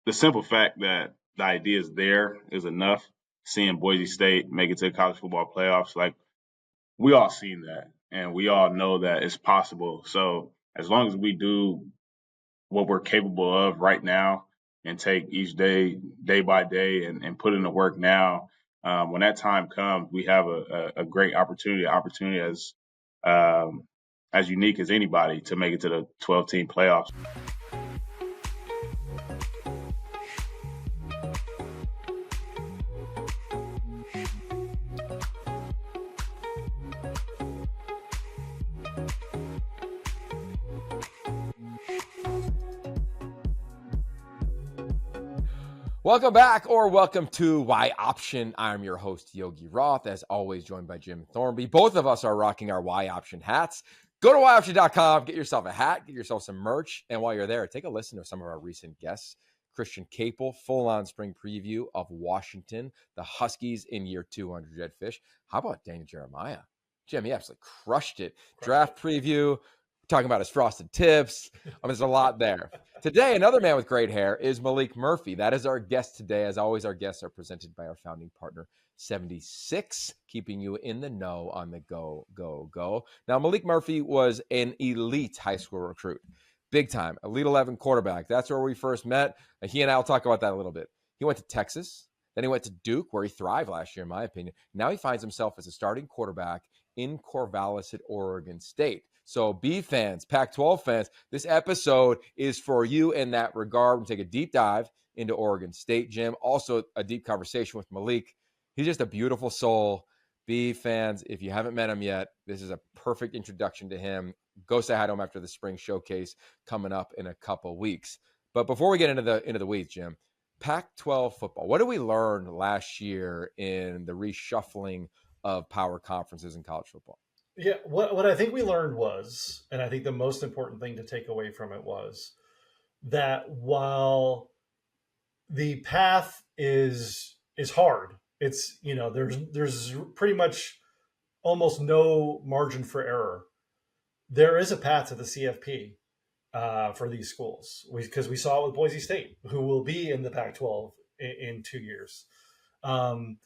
the simple fact that the idea is there is enough. Seeing Boise State make it to the college football playoffs, like we all seen that, and we all know that it's possible. So as long as we do what we're capable of right now and take each day, day by day, and put in the work now, when that time comes, we have a great opportunity as unique as anybody to make it to the 12-team playoffs. Welcome back, or welcome to Y Option. I'm your host, Yogi Roth, as always joined by Jim Thornby. Both of us are rocking our Y Option hats. Go to yoption.com, get yourself a hat, get yourself some merch, and while you're there, take a listen to some of our recent guests. Christian Capel, full-on spring preview of Washington, the Huskies in year 2 under Jed Fish. How about Daniel Jeremiah? Jim, he absolutely crushed it. Draft preview, talking about his frosted tips. There's a lot there. Today, another man with great hair is Malik Murphy. That is our guest today. As always, our guests are presented by our founding partner, 76, keeping you in the know on the go, go, go. Now, Malik Murphy was an elite high school recruit. Big time, Elite 11 quarterback. That's where we first met. He and I will talk about that a little bit. He went to Texas. Then he went to Duke, where he thrived last year, in my opinion. Now he finds himself as a starting quarterback in Corvallis at Oregon State. So, B fans, Pac-12 fans, this episode is for you in that regard. We'll take a deep dive into Oregon State, Jim. Also, a deep conversation with Malik. He's just a beautiful soul. B fans, if you haven't met him yet, this is a perfect introduction to him. Go say hi to him after the spring showcase coming up in a couple weeks. But before we get into the weeds, Jim, Pac-12 football. What did we learn last year in the reshuffling of power conferences in college football? Yeah, what I think we learned was, and I think the most important thing to take away from it was that while the path is hard, it's there's pretty much almost no margin for error. There is a path to the CFP for these schools because we saw it with Boise State, who will be in the Pac-12 in 2 years. When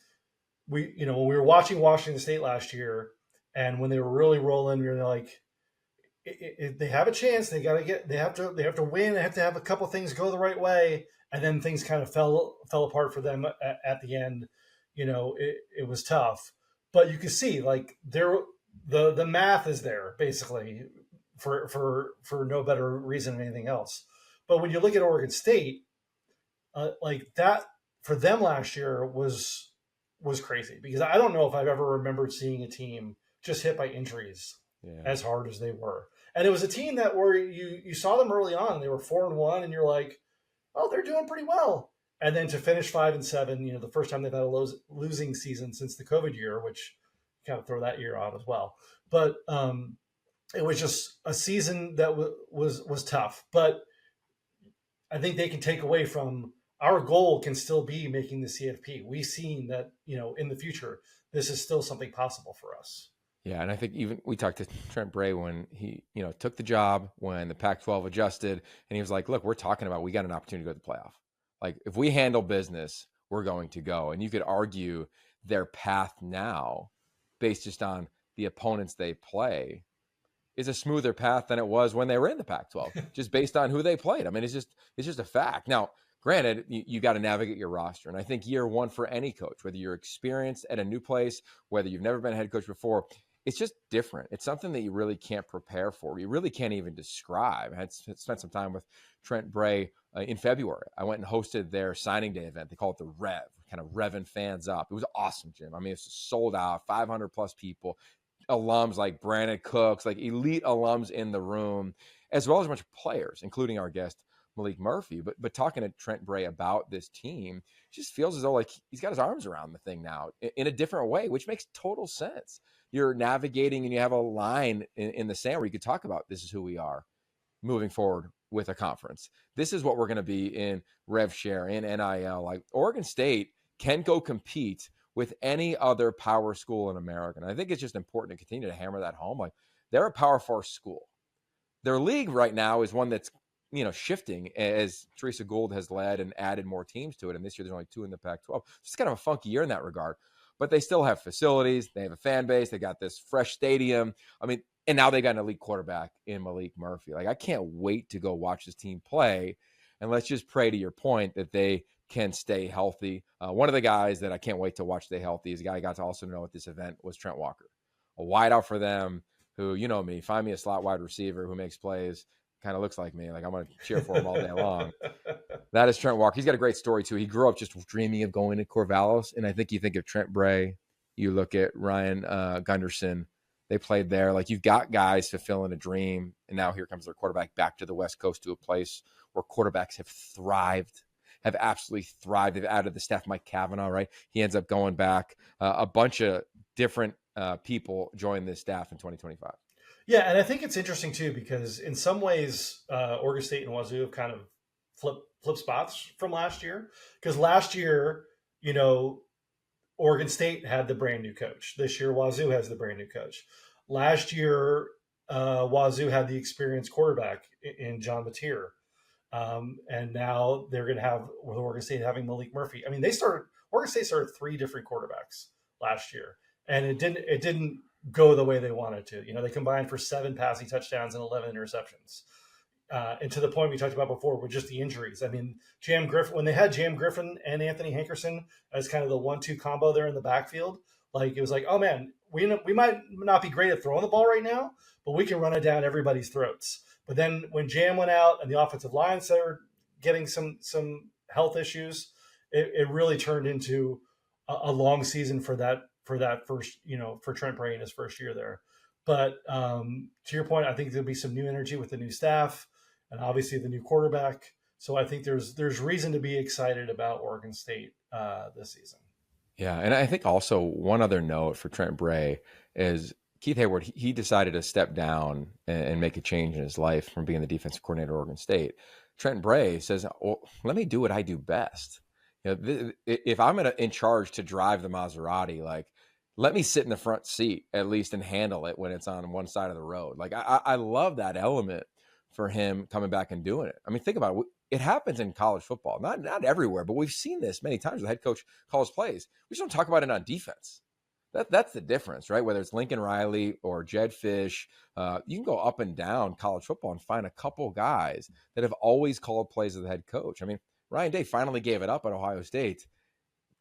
we were watching Washington State last year. And when they were really rolling, we were like, they have a chance. They have to win. They have to have a couple things go the right way. And then things kind of fell apart for them at the end. It was tough, but you can see like the math is there basically for no better reason than anything else. But when you look at Oregon State, like that for them last year was crazy because I don't know if I've ever remembered seeing a team just hit by injuries as hard as they were. And it was a team that where you saw them early on, they were 4-1 and you're like, oh, they're doing pretty well. And then to finish 5-7, the first time they've had a losing season since the COVID year, which kind of throw that year out as well. But it was just a season that was tough. But I think they can take away from our goal can still be making the CFP. We've seen that, in the future, this is still something possible for us. Yeah, and I think even we talked to Trent Bray when he, took the job when the Pac-12 adjusted, and he was like, "Look, we're talking about we got an opportunity to go to the playoff. Like if we handle business, we're going to go." And you could argue their path now, based just on the opponents they play, is a smoother path than it was when they were in the Pac-12, just based on who they played. I mean, it's just a fact. Now, granted, you got to navigate your roster, and I think year one for any coach, whether you're experienced at a new place, whether you've never been a head coach before. It's just different. It's something that you really can't prepare for. You really can't even describe. I had spent some time with Trent Bray in February. I went and hosted their signing day event. They call it the Rev, kind of revving fans up. It was awesome, Jim. I mean, it's sold out, 500 plus people, alums like Brandon Cooks, like elite alums in the room, as well as a bunch of players, including our guest, Maalik Murphy. But talking to Trent Bray about this team, it just feels as though like he's got his arms around the thing now in a different way, which makes total sense. You're navigating and you have a line in the sand where you could talk about this is who we are moving forward with a conference. This is what we're going to be in rev share, in NIL. Like Oregon State can go compete with any other power school in America. And I think it's just important to continue to hammer that home. Like they're a Power 4 school. Their league right now is one that's shifting as Teresa Gould has led and added more teams to it. And this year there's only 2 in the Pac-12. It's kind of a funky year in that regard. But they still have facilities. They have a fan base. They got this fresh stadium. I mean, and now they got an elite quarterback in Malik Murphy. Like, I can't wait to go watch this team play. And let's just pray, to your point, that they can stay healthy. One of the guys that I can't wait to watch stay healthy is a guy I got to also know at this event was Trent Walker, a wideout for them who, you know me, find me a slot wide receiver who makes plays, kind of looks like me. Like, I'm going to cheer for him all day long. That is Trent Walker. He's got a great story, too. He grew up just dreaming of going to Corvallis. And I think you think of Trent Bray, you look at Ryan Gunderson, they played there. Like, you've got guys fulfilling a dream. And now here comes their quarterback back to the West Coast, to a place where quarterbacks have thrived, have absolutely thrived. They've added the staff, Mike Cavanaugh, right? He ends up going back. A bunch of different people join this staff in 2025. Yeah, and I think it's interesting, too, because in some ways, Oregon State and Wazoo have kind of flip spots from last year. Because last year, Oregon State had the brand new coach. This year, Wazoo has the brand new coach. Last year, Wazoo had the experienced quarterback in John Mateer. And now they're going to have, with Oregon State having Malik Murphy. I mean, Oregon State started 3 different quarterbacks last year, and it didn't go the way they wanted to. They combined for 7 passing touchdowns and 11 interceptions. And to the point we talked about before with just the injuries. I mean, Jam Griffin, when they had Jam Griffin and Anthony Hankerson as kind of the 1-2 combo there in the backfield, like, it was like, oh man, we might not be great at throwing the ball right now, but we can run it down everybody's throats. But then when Jam went out and the offensive line started getting some health issues, it really turned into a long season for that first, for Trent Bray in his first year there. But to your point, I think there'll be some new energy with the new staff and obviously the new quarterback. So I think there's reason to be excited about Oregon State this season. Yeah, and I think also one other note for Trent Bray is Keith Hayward. He decided to step down and make a change in his life from being the defensive coordinator at Oregon State. Trent Bray says, well, let me do what I do best. If I'm in charge to drive the Maserati, like, let me sit in the front seat at least and handle it when it's on one side of the road. Like, I love that element for him coming back and doing it. I mean, think about it. It happens in college football, not everywhere, but we've seen this many times. The head coach calls plays. We just don't talk about it on defense. That's the difference, right? Whether it's Lincoln Riley or Jed Fish, you can go up and down college football and find a couple guys that have always called plays as the head coach. I mean, Ryan Day finally gave it up at Ohio State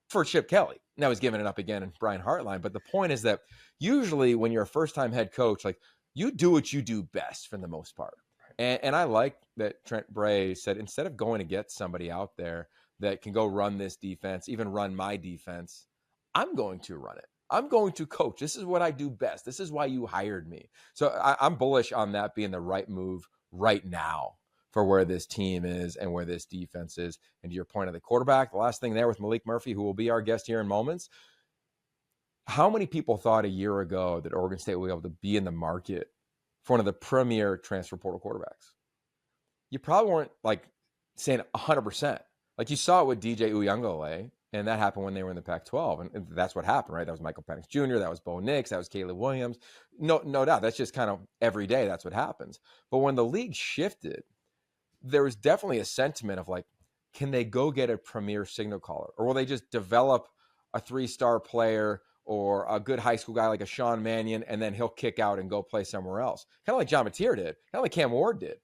for Chip Kelly. Now he's giving it up again in Brian Hartline. But the point is that usually when you're a first-time head coach, like, you do what you do best for the most part. And I like that Trent Bray said, instead of going to get somebody out there that can go run this defense, even run my defense, I'm going to run it. I'm going to coach. This is what I do best. This is why you hired me. So I'm bullish on that being the right move right now for where this team is and where this defense is. And to your point of the quarterback, the last thing there with Malik Murphy, who will be our guest here in moments. How many people thought a year ago that Oregon State would be able to be in the market for one of the premier transfer portal quarterbacks? You probably weren't like saying 100%. Like, you saw it with DJ Uyunglele, and that happened when they were in the Pac-12, and that's what happened, right? That was Michael Penix Jr., that was Bo Nix, that was Caleb Williams. No doubt. That's just kind of every day that's what happens. But when the league shifted, there was definitely a sentiment of like, can they go get a premier signal caller? Or will they just develop a 3-star player or a good high school guy like a Sean Mannion, and then he'll kick out and go play somewhere else? Kind of like John Mateer did, kind of like Cam Ward did.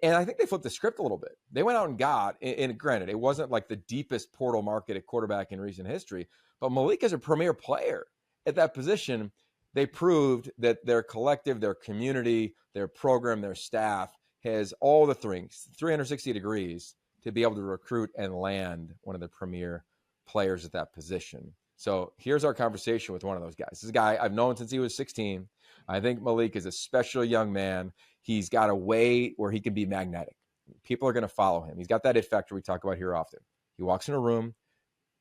And I think they flipped the script a little bit. They went out and got, and granted, it wasn't like the deepest portal market at quarterback in recent history, but Malik is a premier player at that position. They proved that their collective, their community, their program, their staff has all the things, 360 degrees, to be able to recruit and land one of the premier players at that position. So here's our conversation with one of those guys. This is a guy I've known since he was 16. I think Malik is a special young man. He's got a way where he can be magnetic. People are going to follow him. He's got that it factor we talk about here often. He walks in a room,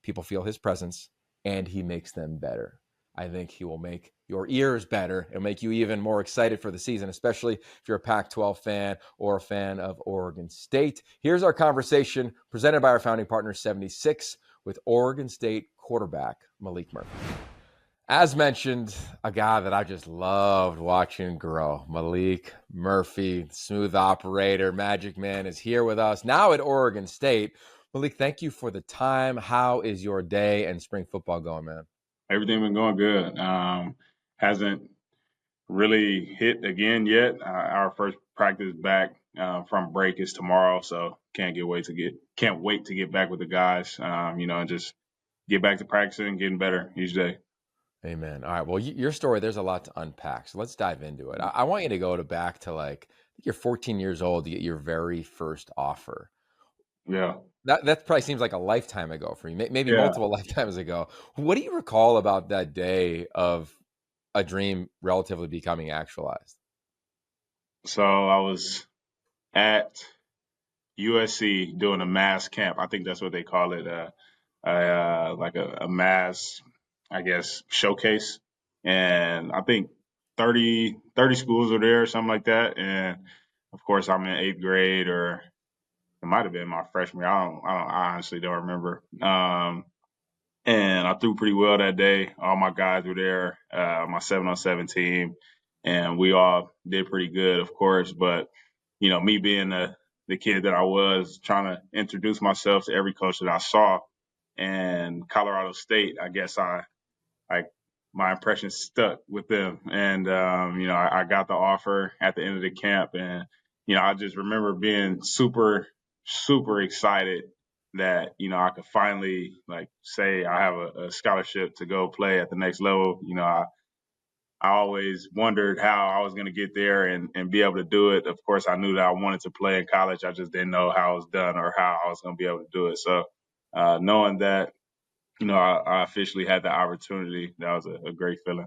people feel his presence, and he makes them better. I think he will make your ears better and make you even more excited for the season, especially if you're a Pac-12 fan or a fan of Oregon State. Here's our conversation presented by our founding partner, 76, with Oregon State quarterback Malik Murphy. As mentioned, a guy that I just loved watching grow, Maalik Murphy, smooth operator, Magic Man, is here with us now at Oregon State. Malik, thank you for the time. How is your day and spring football going, man? Everything been going good. Hasn't really hit again yet. Our first practice back from break is tomorrow, so can't wait to get back with the guys. And just get back to practicing, getting better each day. Amen. All right. Well, your story, there's a lot to unpack. So let's dive into it. I want you to go back to I think you're 14 years old to get your very first offer. Yeah. That probably seems like a lifetime ago for you, maybe Yeah. multiple lifetimes ago. What do you recall about that day of a dream relatively becoming actualized? So I was at USC doing a mass camp. I think that's what they call it. Like a mass, I guess, showcase. And I think 30 schools were there or something like that. And of course, I'm in 8th grade, or it might have been my freshman year. I honestly don't remember. And I threw pretty well that day. All my guys were there, my 7-on-7 team, and we all did pretty good, of course. But, me being the kid that I was, trying to introduce myself to every coach that I saw, and Colorado State, I guess my impression stuck with them. And, I got the offer at the end of the camp. And, I just remember being super, super excited that, I could finally say I have a scholarship to go play at the next level. I always wondered how I was going to get there and be able to do it. Of course, I knew that I wanted to play in college. I just didn't know how it was done or how I was going to be able to do it. So knowing that, I officially had the opportunity, that was a great feeling.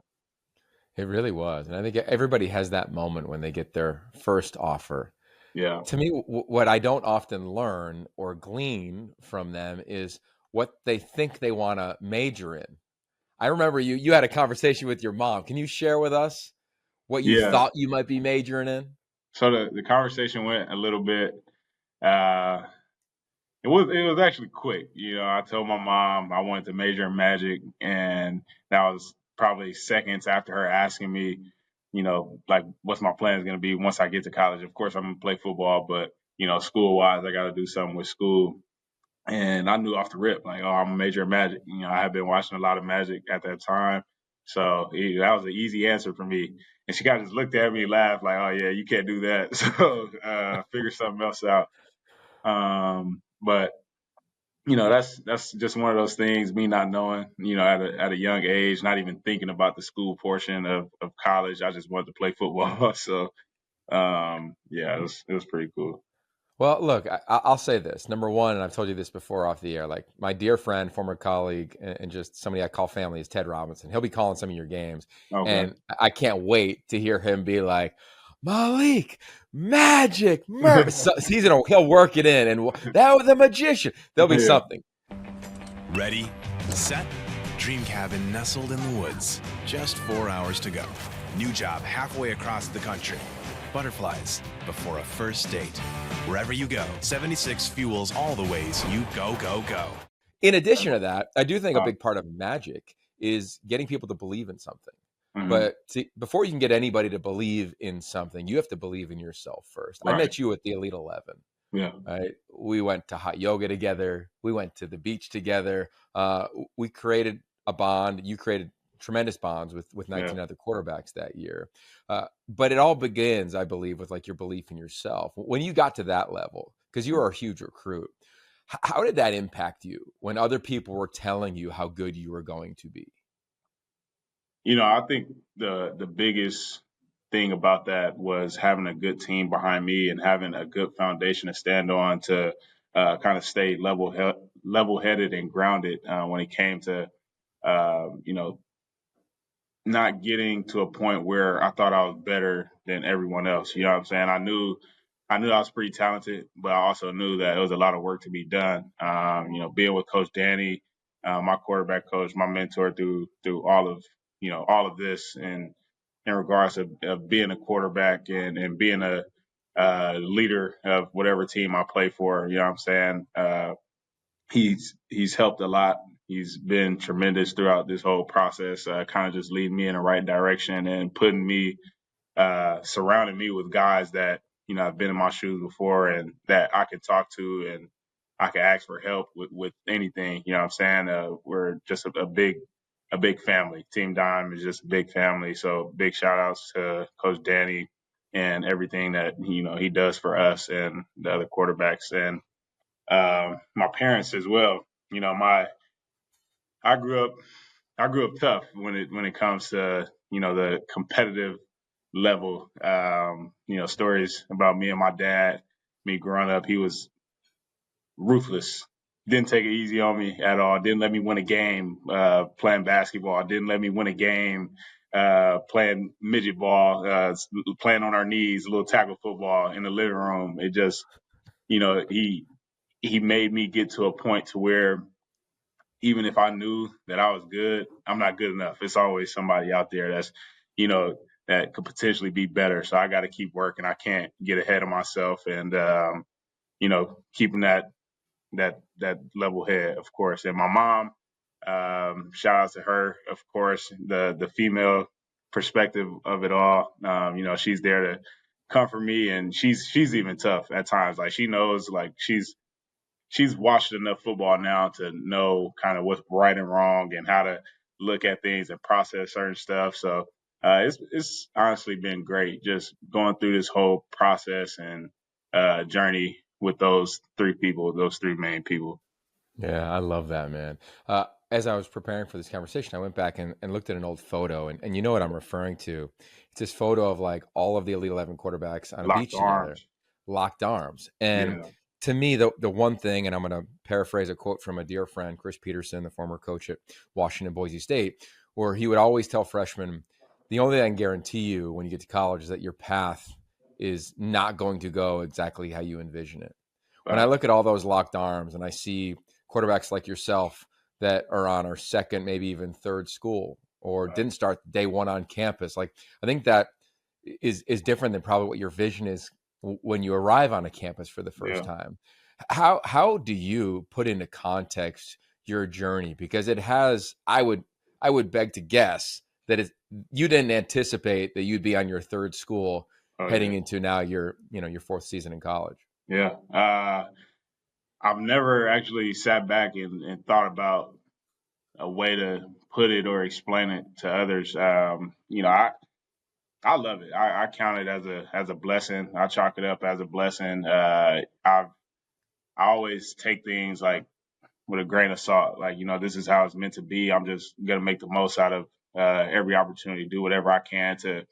It really was. And I think everybody has that moment when they get their first offer. Yeah. To me, what I don't often learn or glean from them is what they think they want to major in. I remember you had a conversation with your mom. Can you share with us what you Yeah. thought you might be majoring in? So the conversation went a little bit, uh, it was actually quick. I told my mom I wanted to major in magic, and that was probably seconds after her asking me, what's my plans going to be once I get to college. Of course, I'm going to play football, but school wise, I got to do something with school. And I knew off the rip, I'm a major in magic. I had been watching a lot of magic at that time, so that was an easy answer for me. And she kind of just looked at me and laughed, like, "Oh yeah, you can't do that." So figure something else out. But that's just one of those things, me not knowing, at a young age, not even thinking about the school portion of college. I just wanted to play football. So, yeah, it was pretty cool. Well, look, I'll say this. Number one, and I've told you this before off the air, my dear friend, former colleague, and just somebody I call family is Ted Robinson. He'll be calling some of your games. Okay. And I can't wait to hear him be like, Maalik, Magic, Murphy. So he'll work it in. And that was the magician. There'll be something. Ready, set, dream cabin nestled in the woods. Just 4 hours to go. New job halfway across the country. Butterflies before a first date. Wherever you go, 76 fuels all the ways you go, go, go. In addition to that, I do think a big part of magic is getting people to believe in something. Mm-hmm. But before you can get anybody to believe in something, you have to believe in yourself first. Right. I met you at the Elite 11. Yeah. Right? We went to hot yoga together. We went to the beach together. We created a bond. You created tremendous bonds with 19 other quarterbacks that year. But it all begins, I believe, with your belief in yourself. When you got to that level, because you were a huge recruit, how did that impact you when other people were telling you how good you were going to be? I think the biggest thing about that was having a good team behind me and having a good foundation to stand on to kind of stay level-headed and grounded when it came to, not getting to a point where I thought I was better than everyone else. You know what I'm saying? I knew I was pretty talented, but I also knew that it was a lot of work to be done. Being with Coach Danny, my quarterback coach, my mentor through all of this, and in regards of being a quarterback and being a leader of whatever team I play for. You know what I'm saying? He's helped a lot He's been tremendous throughout this whole process, kind of just leading me in the right direction and putting me, surrounding me with guys that, have been in my shoes before and that I can talk to and I can ask for help with anything. You know what I'm saying? We're just a big family. Team Dime is just a big family. So big shout outs to Coach Danny and everything that, he does for us and the other quarterbacks and my parents as well. I grew up tough when it comes to, the competitive level. Stories about me and my dad, me growing up, he was ruthless. Didn't take it easy on me at all. Didn't let me win a game playing basketball. Didn't let me win a game playing midget ball, playing on our knees, a little tackle football in the living room. It just, he made me get to a point to where even if I knew that I was good, I'm not good enough. It's always somebody out there that's, that could potentially be better. So I got to keep working. I can't get ahead of myself and, keeping that level head, of course. And my mom, shout out to her, of course, the female perspective of it all. She's there to comfort me and she's even tough at times. Like she knows, like she's watched enough football now to know kind of what's right and wrong and how to look at things and process certain stuff. So it's honestly been great just going through this whole process and journey with those three main people. Yeah, I love that, man. As I was preparing for this conversation, I went back and looked at an old photo, and you know what I'm referring to. It's this photo of like all of the Elite 11 quarterbacks on a beach together, locked arms. And to me, the one thing, and I'm going to paraphrase a quote from a dear friend, Chris Peterson, the former coach at Washington, Boise State, where he would always tell freshmen, the only thing I can guarantee you when you get to college is that your path is not going to go exactly how you envision it. When I look at all those locked arms and I see quarterbacks like yourself that are on our second, maybe even third school or didn't start day one on campus, like I think that is different than probably what your vision is when you arrive on a campus for the first time. How do you put into context your journey? Because it has, I would beg to guess that you didn't anticipate that you'd be on your third school heading into now your fourth season in college. Yeah. I've never actually sat back and thought about a way to put it or explain it to others. I love it. I count it as a blessing. I chalk it up as a blessing. I always take things like with a grain of salt. Like, this is how it's meant to be. I'm just gonna make the most out of every opportunity, do whatever I can to,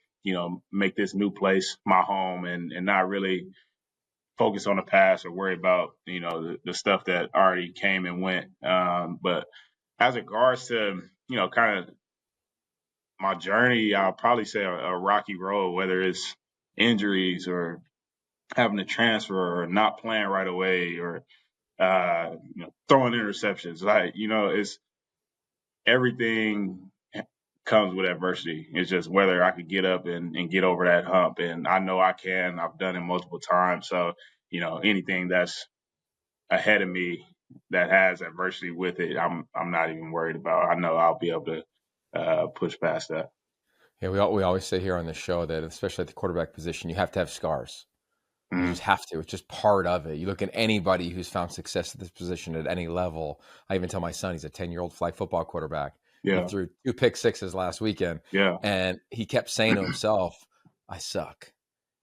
make this new place my home and not really focus on the past or worry about, the stuff that already came and went. But as regards to, kind of my journey, I'll probably say a rocky road, whether it's injuries or having to transfer or not playing right away or, throwing interceptions. Like, it's everything comes with adversity. It's just whether I could get up and get over that hump. And I know I can. I've done it multiple times. So, anything that's ahead of me that has adversity with it, I'm not even worried about. I know I'll be able to push past that. Yeah, we always say here on the show that especially at the quarterback position, you have to have scars. You just have to. It's just part of it. You look at anybody who's found success at this position at any level. I even tell my son, he's a 10-year-old flag football quarterback. Yeah. He threw 2 pick sixes last weekend. Yeah. And he kept saying to himself, I suck.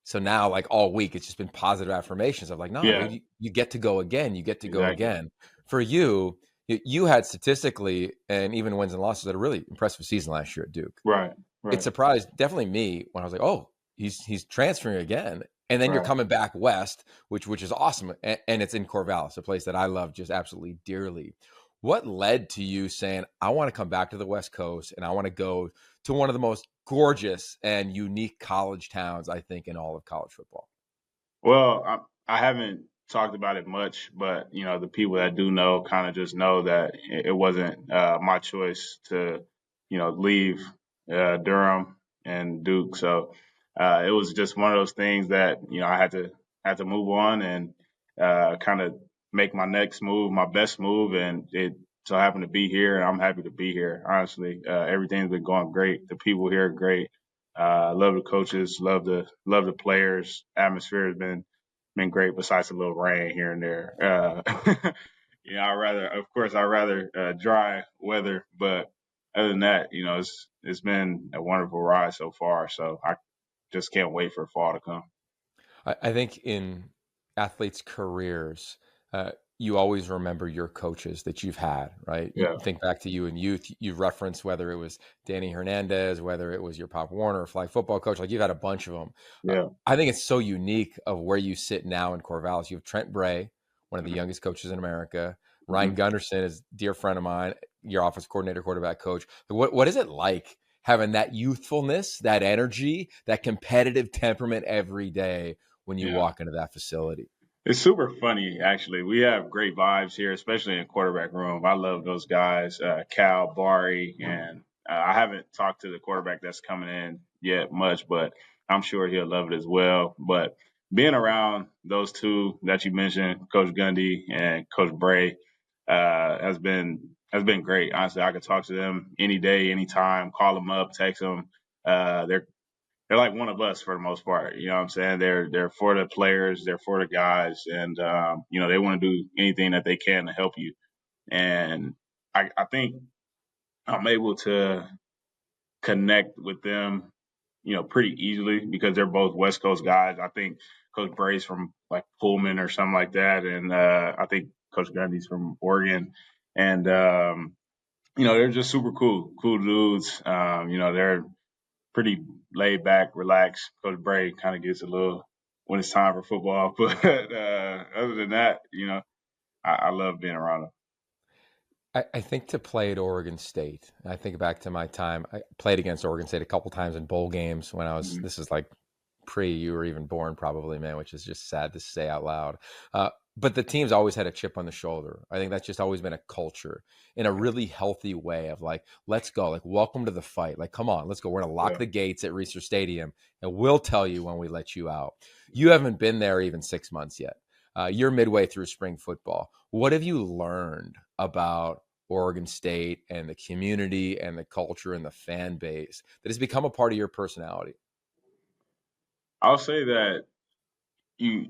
So now, like all week, it's just been positive affirmations of like, no, dude, you get to go again. You get to go again. For you, you had statistically and even wins and losses at a really impressive season last year at Duke. Right. It surprised definitely me when I was like, oh, he's transferring again. And then you're coming back west, which is awesome. And it's in Corvallis, a place that I love just absolutely dearly. What led to you saying, I want to come back to the West Coast and I want to go to one of the most gorgeous and unique college towns, I think, in all of college football? Well, I haven't talked about it much, but, the people that do know kind of just know that it wasn't my choice to, leave Durham and Duke. So it was just one of those things that, I had to move on and kind of make my next move, my best move. And it so happen to be here, and I'm happy to be here. Honestly, everything's been going great. The people here are great. Love the coaches, love the players. Atmosphere has been great. Besides a little rain here and there. I'd rather dry weather, but other than that, it's been a wonderful ride so far. So I just can't wait for fall to come. I think in athletes' careers, you always remember your coaches that you've had, right? Yeah. You think back to you in youth, you've referenced whether it was Danny Hernandez, whether it was your Pop Warner flag football coach, like you've had a bunch of them. Yeah. I think it's so unique of where you sit now in Corvallis. You have Trent Bray, one of the youngest coaches in America. Ryan Gunderson is a dear friend of mine, your office coordinator, quarterback coach. What is it like having that youthfulness, that energy, that competitive temperament every day when you walk into that facility? It's super funny, actually. We have great vibes here, especially in the quarterback room. I love those guys, Cal, Bari, and I haven't talked to the quarterback that's coming in yet much, but I'm sure he'll love it as well. But being around those two that you mentioned, Coach Gundy and Coach Bray, has been great. Honestly, I could talk to them any day, anytime, call them up, text them. They're like one of us for the most part. You know what I'm saying? They're for the players, they're for the guys, and they want to do anything that they can to help you. And I think I'm able to connect with them, pretty easily because they're both West Coast guys. I think Coach Bray's from like Pullman or something like that, and I think Coach Gundy's from Oregon, and they're just super cool dudes. They're pretty laid back, relaxed. Coach Bray kind of gets a little when it's time for football, but other than that, I love being around them. I think to play at Oregon State, I think back to my time. I played against Oregon State a couple times in bowl games when I was. This is like pre you were even born, probably, man, which is just sad to say out loud. But the team's always had a chip on the shoulder. I think that's just always been a culture in a really healthy way of like, let's go, like, welcome to the fight. Like, come on, let's go. We're going to lock the gates at Reser Stadium and we'll tell you when we let you out. You haven't been there even 6 months yet. You're midway through spring football. What have you learned about Oregon State and the community and the culture and the fan base that has become a part of your personality? I'll say that you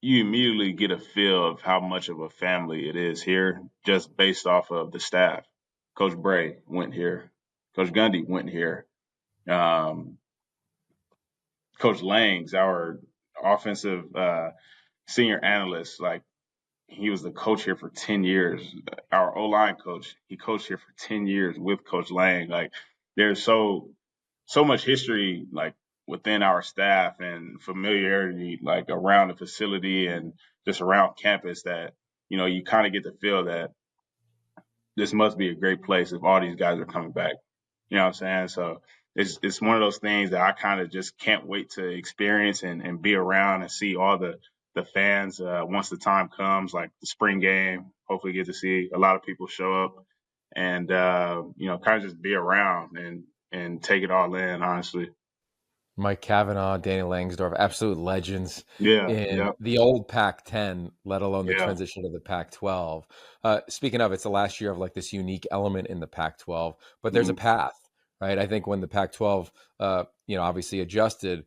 immediately get a feel of how much of a family it is here just based off of the staff. Coach Bray went here. Coach Gundy went here. Coach Langs, our offensive senior analyst, like he was the coach here for 10 years. Our O-line coach, he coached here for 10 years with Coach Lang. Like there's so much history, like within our staff and familiarity, like around the facility and just around campus that, you kind of get the feel that this must be a great place if all these guys are coming back. You know what I'm saying? So it's one of those things that I kind of just can't wait to experience and be around and see all the fans once the time comes, like the spring game. Hopefully get to see a lot of people show up and, kind of just be around and take it all in, honestly. Mike Cavanaugh, Danny Langsdorff, absolute legends in the old Pac-10, let alone the transition to the Pac-12. Speaking of, it's the last year of like this unique element in the Pac-12, but there's a path, right? I think when the Pac-12, obviously adjusted,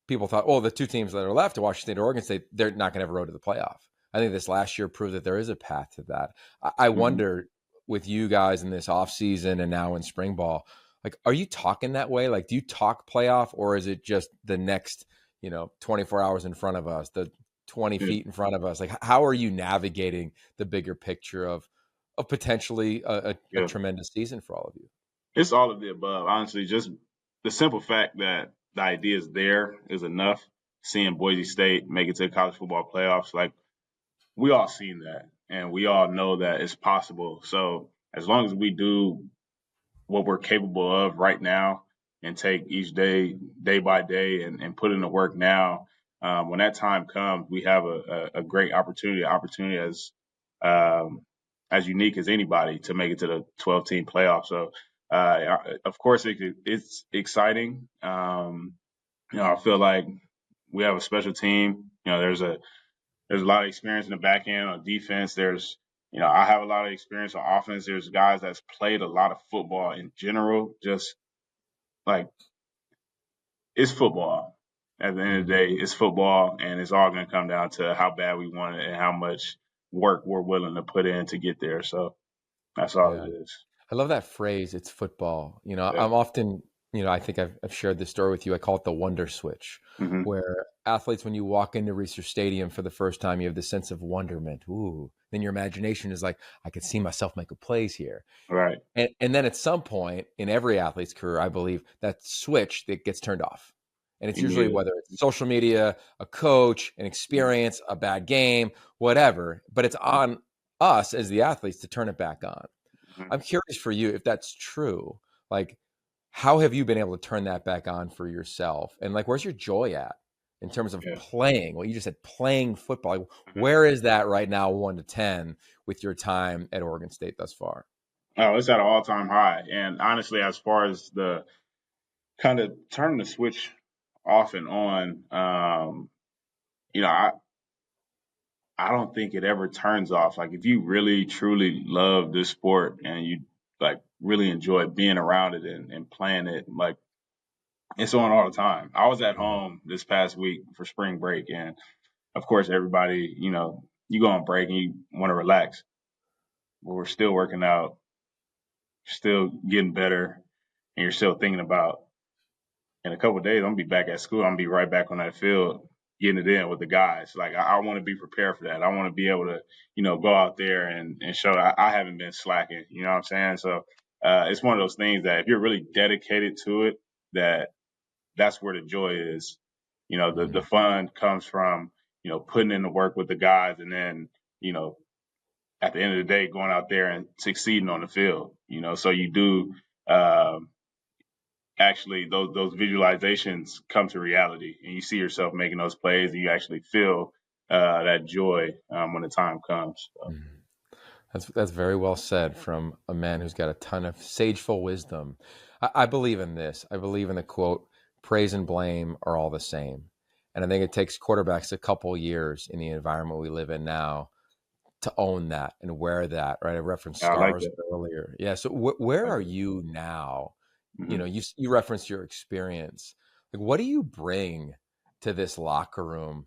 people thought, the two teams that are left, Washington State or Oregon State, they're not going to have a road to the playoff. I think this last year proved that there is a path to that. I wonder with you guys in this offseason and now in spring ball, like, are you talking that way? Like, do you talk playoff or is it just the next, 24 hours in front of us, the 20 feet in front of us? Like, how are you navigating the bigger picture of potentially a tremendous season for all of you? It's all of the above. Honestly, just the simple fact that the idea is there is enough. Seeing Boise State make it to the college football playoffs, like we all seen that and we all know that it's possible. So as long as we do what we're capable of right now and take each day by day and put in the work now, when that time comes, we have a great opportunity as unique as anybody to make it to the 12-team playoff. So, of course, it's exciting. I feel like we have a special team. There's a lot of experience in the back end on defense. There's I have a lot of experience on offense. There's guys that's played a lot of football in general. Just like it's football. At the end of the day, it's football, and it's all going to come down to how bad we want it and how much work we're willing to put in to get there. So that's all Yeah. it is. I love that phrase. It's football. Yeah. I'm often, I think I've shared this story with you. I call it the wonder switch, Mm-hmm. where athletes, when you walk into Research Stadium for the first time, you have this sense of wonderment. Ooh, then your imagination is like, I could see myself making plays here. Right. And then at some point in every athlete's career, I believe that switch that gets turned off. And it's usually whether it's social media, a coach, an experience, a bad game, whatever, but it's on us as the athletes to turn it back on. Mm-hmm. I'm curious for you if that's true. Like, how have you been able to turn that back on for yourself? And like, where's your joy at in terms of playing? Well, you just said playing football. Like, where is that right now, 1 to 10, with your time at Oregon State thus far? Oh, it's at an all-time high. And honestly, as far as the kind of turning the switch off and on, I don't think it ever turns off. Like if you really truly love this sport and you like really enjoy being around it and playing it, like it's on all the time. I was at home this past week for spring break, and of course everybody, you go on break and you want to relax. But we're still working out, still getting better, and you're still thinking about in a couple of days, I'm gonna be back at school. I'm gonna be right back on that field, getting it in with the guys. Like I want to be prepared for that. I want to be able to, go out there and show I haven't been slacking. You know what I'm saying? So it's one of those things that if you're really dedicated to it, that's where the joy is. The fun comes from putting in the work with the guys, and then at the end of the day, going out there and succeeding on the field. So you do. Actually those visualizations come to reality and you see yourself making those plays and you actually feel that joy when the time comes. So. That's very well said from a man who's got a ton of sageful wisdom. I believe in this. I believe in the quote, praise and blame are all the same. And I think it takes quarterbacks a couple years in the environment we live in now to own that and wear that, right? I referenced stars earlier. Yeah. So where are you now? Mm-hmm. You referenced your experience. Like, what do you bring to this locker room?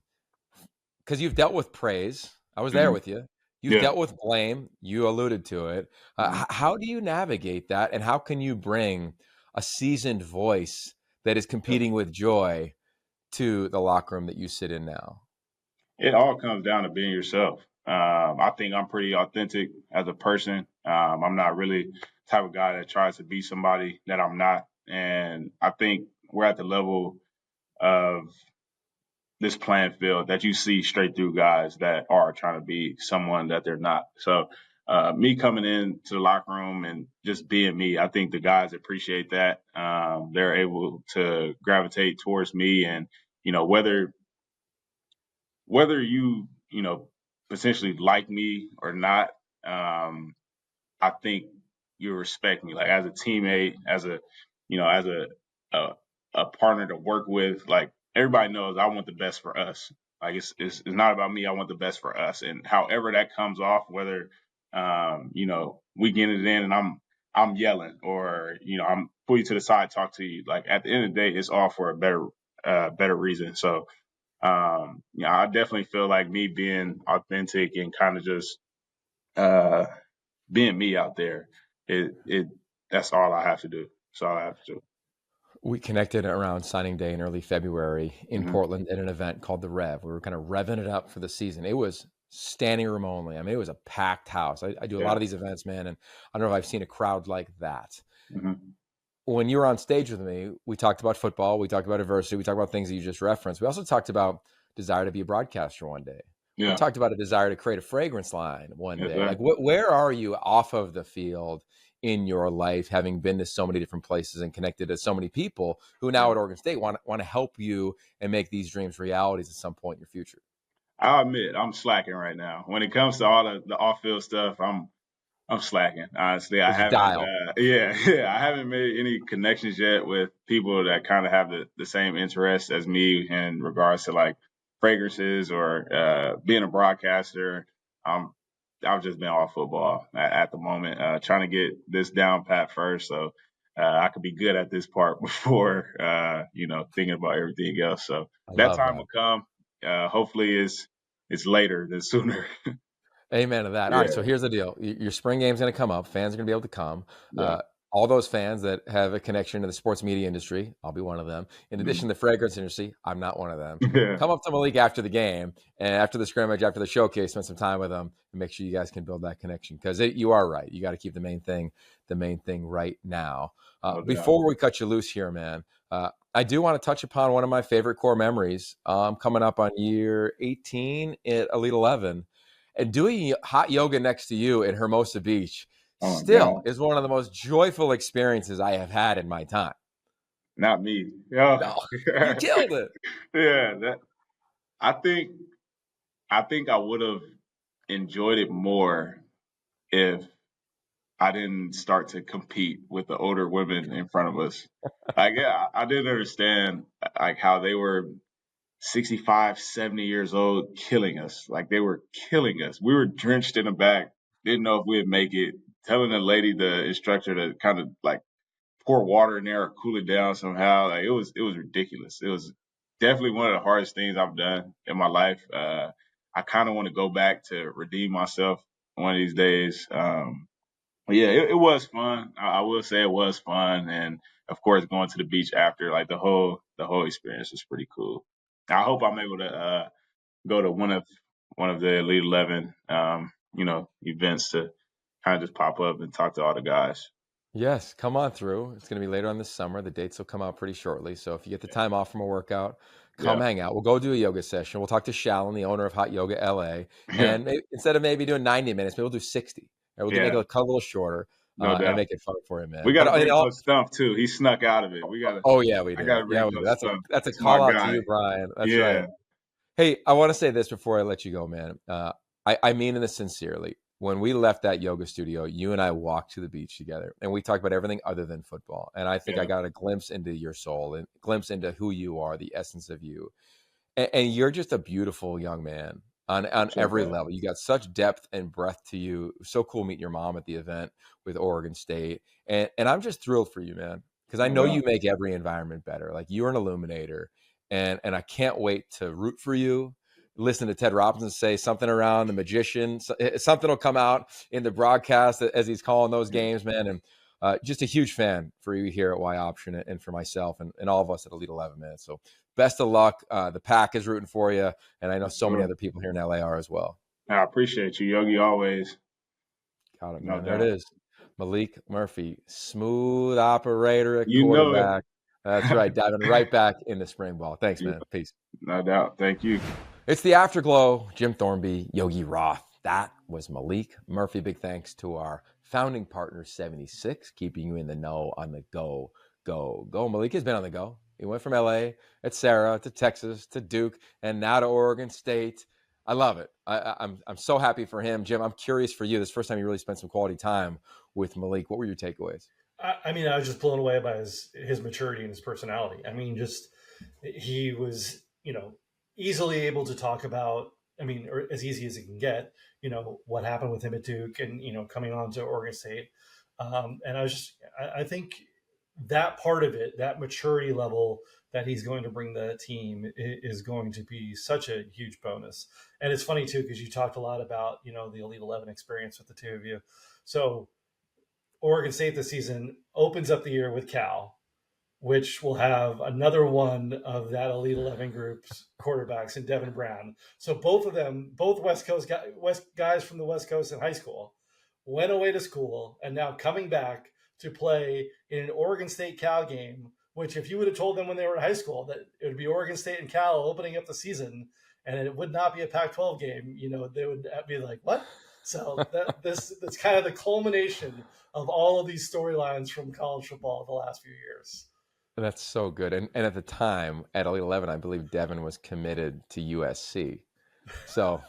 Because you've dealt with praise. I was there with you. You've dealt with blame. You alluded to it. How do you navigate that? And how can you bring a seasoned voice that is competing with joy to the locker room that you sit in now? It all comes down to being yourself. I think I'm pretty authentic as a person. I'm not really the type of guy that tries to be somebody that I'm not. And I think we're at the level of this playing field that you see straight through guys that are trying to be someone that they're not. So me coming into the locker room and just being me, I think the guys appreciate that. They're able to gravitate towards me, and whether you potentially like me or not, I think you respect me, like as a teammate, as a partner to work with. Like everybody knows I want the best for us. Like it's not about me. I want the best for us, and however that comes off, whether we get it in and I'm yelling or I'm pull you to the side, talk to you. Like at the end of the day, it's all for a better reason. So I definitely feel like me being authentic and kind of just being me out there, that's all I have to do. That's all I have to do. We connected around signing day in early February in Portland at an event called The Rev. We were kind of revving it up for the season. It was standing room only. I mean, it was a packed house. I do a lot of these events, man, and I don't know if I've seen a crowd like that. When you were on stage with me, we talked about football, we talked about adversity, we talked about things that you just referenced. We also talked about desire to be a broadcaster one day. We talked about a desire to create a fragrance line one day. Like, where are you off of the field in your life, having been to so many different places and connected to so many people who now at Oregon State want to help you and make these dreams realities at some point in your future? I'll admit I'm slacking right now. When it comes to all the off-field stuff, I'm slacking. Honestly, I haven't. I haven't made any connections yet with people that kind of have the same interests as me in regards to like fragrances or being a broadcaster. I'm I've just been all football at the moment, trying to get this down pat first, so I could be good at this part before thinking about everything else. So I that love time that. will come. Hopefully, it's later than sooner. Amen to that. All right, so here's the deal. Your spring game's going to come up. Fans are going to be able to come. Yeah. All those fans that have a connection to the sports media industry, I'll be one of them. In addition to the fragrance industry, I'm not one of them. Yeah. Come up to Malik after the game and after the scrimmage, after the showcase, spend some time with them and make sure you guys can build that connection, because you are right. You got to keep the main thing right now. Before we cut you loose here, man, I do want to touch upon one of my favorite core memories. Coming up on year 18 at Elite 11. And doing hot yoga next to you in Hermosa Beach still is one of the most joyful experiences I have had in my time. Not me. Yeah. No, you killed it. Yeah. I think I would have enjoyed it more if I didn't start to compete with the older women in front of us. I didn't understand how they were 65, 70 years old, killing us. They were killing us. We were drenched in the back, didn't know if we'd make it, telling the instructor to kind of pour water in there or cool it down somehow. It was ridiculous. It was definitely one of the hardest things I've done in my life. I kind of want to go back to redeem myself one of these days. But yeah, it was fun. I will say it was fun. And of course, going to the beach after, the whole experience was pretty cool. I hope I'm able to go to one of the Elite 11, events to kind of just pop up and talk to all the guys. Yes, come on through. It's going to be later on this summer. The dates will come out pretty shortly. So if you get the time off from a workout, come hang out. We'll go do a yoga session. We'll talk to Shallon, the owner of Hot Yoga LA. And maybe, instead of maybe doing 90 minutes, maybe we'll do 60. Or we'll make it cut a little shorter. No doubt. And make it fun for him, man. We got to bring Coach Stump, too. He snuck out of it. We got to. Oh, yeah, we do. That's a call out to you, Brian. That's right. Hey, I want to say this before I let you go, man. I mean this sincerely. When we left that yoga studio, you and I walked to the beach together, and we talked about everything other than football. And I think I got a glimpse into your soul and a glimpse into who you are, the essence of you. And you're just a beautiful young man on every level. You got such depth and breadth to you. So cool meeting your mom at the event with Oregon State. And I'm just thrilled for you, man, because I know you make every environment better. You're an illuminator, and I can't wait to root for you. Listen to Ted Robinson say something around the magician. Something will come out in the broadcast as he's calling those games, man. And just a huge fan for you here at Y Option and for myself and all of us at Elite 11, man. So best of luck. The pack is rooting for you. And I know so many other people here in LA are as well. I appreciate you, Yogi, always. Got it, man. There it is. Malik Murphy, smooth operator at quarterback. That's right. Diving right back into spring ball. Thanks, man. Peace. No doubt. Thank you. It's the Afterglow. Jim Thornby, Yogi Roth. That was Malik Murphy. Big thanks to our founding partner, 76, keeping you in the know on the go. Malik has been on the go. He went from LA at Serra to Texas to Duke and now to Oregon State. I love it. I'm so happy for him. Jim, I'm curious for you. This is the first time you really spent some quality time with Malik. What were your takeaways? I was just blown away by his maturity and his personality. He was, easily able to talk about, or as easy as it can get, what happened with him at Duke and, coming on to Oregon State. And I think that part of it, that maturity level that he's going to bring the team is going to be such a huge bonus. And it's funny too, because you talked a lot about, the Elite 11 experience with the two of you. So Oregon State this season opens up the year with Cal, which will have another one of that Elite 11 group's quarterbacks in Devin Brown. So both of them, both West Coast guys from the West Coast in high school, went away to school and now coming back to play in an Oregon State Cal game, which if you would have told them when they were in high school that it would be Oregon State and Cal opening up the season and it would not be a Pac-12 game, they would be like, what? So that's kind of the culmination of all of these storylines from college football the last few years. That's so good. And at the time, at Elite 11, I believe Devin was committed to USC. So,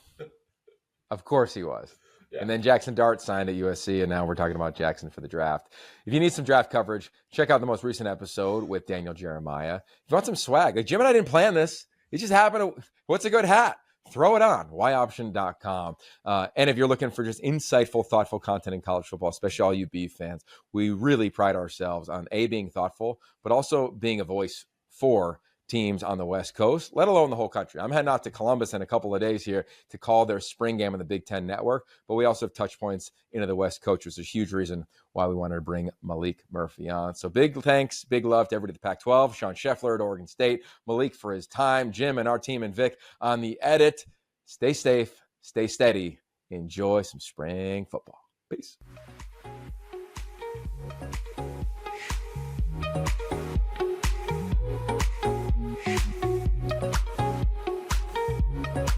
of course he was. Yeah. And then Jackson Dart signed at USC, and now we're talking about Jackson for the draft. If you need some draft coverage, check out the most recent episode with Daniel Jeremiah. If you want some swag, Jim and I didn't plan this. It just happened. What's a good hat? throw it on, yoption.com. And if you're looking for just insightful, thoughtful content in college football, especially all you Beef fans, we really pride ourselves on being thoughtful, but also being a voice for teams on the West Coast, let alone the whole country. I'm heading out to Columbus in a couple of days here to call their spring game on the Big Ten Network, but we also have touch points into the West Coast, which is a huge reason why we wanted to bring Maalik Murphy on. So big thanks, big love to everybody at the Pac-12, Sean Scheffler at Oregon State, Malik for his time, Jim and our team and Vic on the edit. Stay safe, stay steady, enjoy some spring football. Peace.